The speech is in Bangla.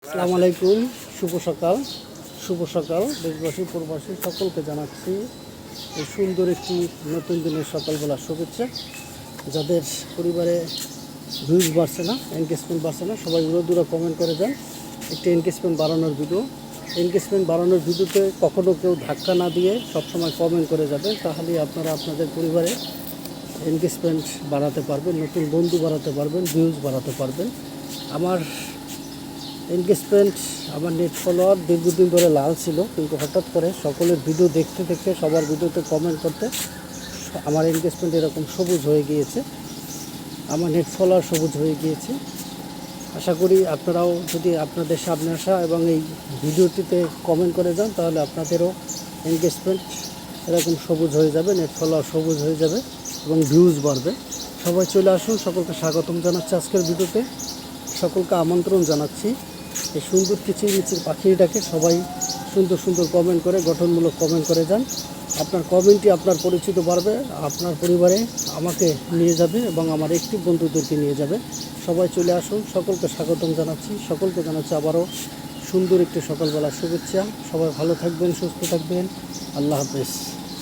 আসসালামু আলাইকুম। শুভ সকাল দেশবাসী প্রবাসী সকলকে জানাচ্ছি এই সুন্দর একটি নতুন দিনের সকালবেলার শুভেচ্ছা। যাদের পরিবারে ভিউজ বাড়ছে না, এনগেজমেন্ট বাড়ছে না, সবাই উড়ো কমেন্ট করে যান একটি এনগেজমেন্ট বাড়ানোর ভিডিও। এনগেজমেন্ট বাড়ানোর ভিডিওতে কখনও কেউ ধাক্কা না দিয়ে সবসময় কমেন্ট করে যাবেন, তাহলেই আপনারা আপনাদের পরিবারে এনগেজমেন্ট বাড়াতে পারবেন, নতুন বন্ধু বাড়াতে পারবেন, ভিউজ বাড়াতে পারবেন। আমার এনগেজমেন্ট, আমার নেট ফলোয়ার দীর্ঘদিন ধরে লাল ছিল, কিন্তু হঠাৎ করে সকলের ভিডিও দেখতে দেখতে সবার ভিডিওতে কমেন্ট করতে আমার এনগেজমেন্ট এরকম সবুজ হয়ে গিয়েছে, আমার নেট ফলোয়ার সবুজ হয়ে গিয়েছে। আশা করি আপনারাও যদি আপনাদের সামনে আসা এবং এই ভিডিওটিতে কমেন্ট করে যান, তাহলে আপনাদেরও এনগেজমেন্ট এরকম সবুজ হয়ে যাবে, নেট ফলোয়ার সবুজ হয়ে যাবে এবং ভিউজ বাড়বে। সবাই চলে আসুন, সকলকে স্বাগতম জানাচ্ছি আজকের ভিডিওতে, সকলকে আমন্ত্রণ জানাচ্ছি। এই সুন্দর কিচিরমিচির পাখিটাকে সবাই সুন্দর সুন্দর কমেন্ট করে, গঠনমূলক কমেন্ট করে যান। আপনার কমেন্টই আপনার পরিচিত বাড়বে, আপনার পরিবারে আমাকে নিয়ে যাবে এবং আমার একটি বন্ধুদেরকে নিয়ে যাবে। সবাই চলে আসুন, সকলকে স্বাগতম জানাচ্ছি, সকলকে জানাচ্ছি আবারও সুন্দর একটি সকালবেলার শুভেচ্ছা। সবাই ভালো থাকবেন, সুস্থ থাকবেন। আল্লাহ হাফেজ।